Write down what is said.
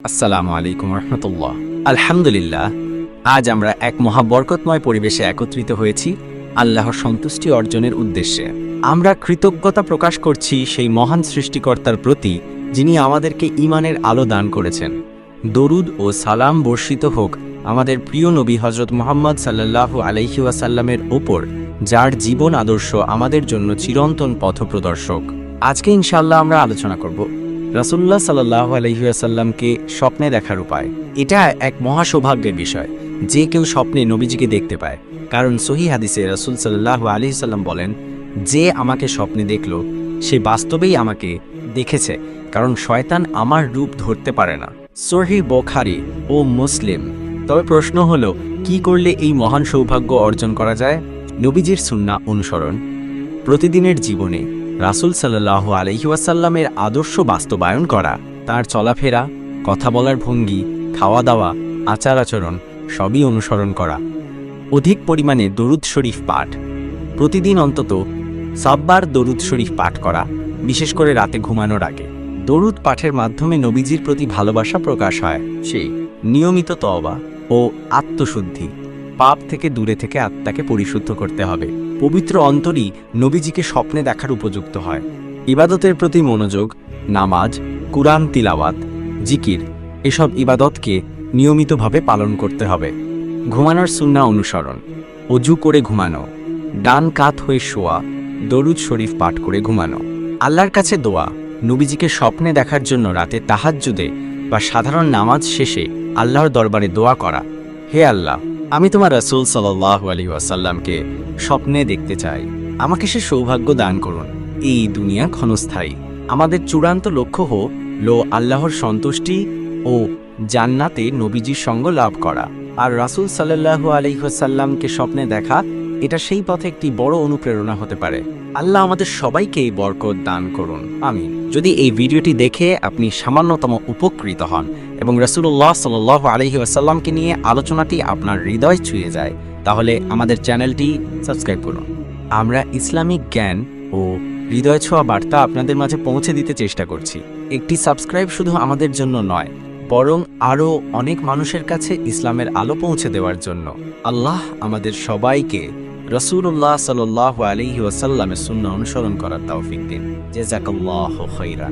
আসসালামু আলাইকুম রহমতুল্লাহ। আলহামদুলিল্লাহ, আজ আমরা এক মহাবরকতময় পরিবেশে একত্রিত হয়েছি আল্লাহর সন্তুষ্টি অর্জনের উদ্দেশ্যে। আমরা কৃতজ্ঞতা প্রকাশ করছি সেই মহান সৃষ্টিকর্তার প্রতি যিনি আমাদেরকে ঈমানের আলো দান করেছেন। দরুদ ও সালাম বর্ষিত হোক আমাদের প্রিয় নবী হযরত মুহাম্মদ সাল্লাল্লাহু আলাইহি ওয়াসাল্লামের ওপর, যার জীবন আদর্শ আমাদের জন্য চিরন্তন পথপ্রদর্শক। আজকে ইনশাআল্লাহ আমরা আলোচনা করব রাসূলুল্লাহ সাল্লাল্লাহু আলাইহি ওয়াসাল্লামকে স্বপ্নে দেখার উপায়। এটা এক মহা সৌভাগ্যের বিষয় যে কেউ স্বপ্নে নবীজিকে দেখতে পায়, কারণ সহিহ হাদিসে রাসূল সাল্লাল্লাহু আলাইহি সাল্লাম বলেন, যে আমাকে স্বপ্নে দেখল সে বাস্তবেই আমাকে দেখেছে, কারণ শয়তান আমার রূপ ধরতে পারে না। সহিহ বুখারী ও মুসলিম। তবে প্রশ্ন হলো, কি করলে এই মহান সৌভাগ্য অর্জন করা যায়? নবীজির সুন্নাহ অনুসরণ, প্রতিদিনের জীবনে রাসূল সাল্লাল্লাহু আলাইহি ওয়াসাল্লামের আদর্শ বাস্তবায়ন করা, তার চলাফেরা, কথা বলার ভঙ্গি, খাওয়া দাওয়া, আচার আচরণ সবই অনুসরণ করা। অধিক পরিমাণে দরুদ শরীফ পাঠ, প্রতিদিন অন্তত 7 বার দরুদ শরীফ পাঠ করা, বিশেষ করে রাতে ঘুমানোর আগে। দরুদ পাঠের মাধ্যমে নবীজির প্রতি ভালোবাসা প্রকাশ হয়। সেই নিয়মিত তওবা ও আত্মশুদ্ধি, পাপ থেকে দূরে থেকে আত্মাকে পরিশুদ্ধ করতে হবে। পবিত্র অন্তরই নবীজিকে স্বপ্নে দেখার উপযুক্ত হয়। ইবাদতের প্রতি মনোযোগ, নামাজ, কুরআন তিলাওয়াত, জিকির এসব ইবাদতকে নিয়মিতভাবে পালন করতে হবে। ঘুমানোর সুন্নাহ অনুসরণ, অজু করে ঘুমানো, ডান কাত হয়ে শোয়া, দরুদ শরীফ পাঠ করে ঘুমানো। আল্লাহর কাছে দোয়া, নবীজিকে স্বপ্নে দেখার জন্য রাতে তাহাজ্জুদে বা সাধারণ নামাজ শেষে আল্লাহর দরবারে দোয়া করা, হে আল্লাহ, আমি তোমার রাসূল সাল্লাল্লাহু আলাইহি ওয়াসাল্লামকে স্বপ্নে দেখতে চাই, আমাকে সে সৌভাগ্য দান করুন। এই দুনিয়া ক্ষণস্থায়ী, আমাদের চূড়ান্ত লক্ষ্য হলো আল্লাহর সন্তুষ্টি ও জান্নাতে নবীজির সঙ্গ লাভ করা। আর রাসূল সাল্লাল্লাহু আলাইহি ওয়াসাল্লামকে স্বপ্নে দেখা, এটা সেই পথে একটি বড় অনুপ্রেরণা হতে পারে। আল্লাহ আমাদের সবাইকে এই বরকত দান করুন, আমিন। যদি এই ভিডিওটি দেখে আপনি সামান্যতম উপকৃত হন এবং রাসূলুল্লাহ সাল্লাল্লাহু আলাইহি ওয়াসাল্লামকে নিয়ে আলোচনাটি আপনার হৃদয় ছুঁয়ে যায়, তাহলে আমাদের চ্যানেলটি সাবস্ক্রাইব করুন। আমরা ইসলামিক জ্ঞান ও হৃদয় ছোঁয়া বার্তা আপনাদের মাঝে পৌঁছে দিতে চেষ্টা করছি। একটি সাবস্ক্রাইব শুধু আমাদের জন্য নয়, বরং আরও অনেক মানুষের কাছে ইসলামের আলো পৌঁছে দেওয়ার জন্য। আল্লাহ আমাদের সবাইকে রাসূলুল্লাহ সাল্লাল্লাহু আলাইহি ওয়াসাল্লামের সুন্নাহ অনুসরণ করার তৌফিক দিন। জাযাকাল্লাহু খাইরান।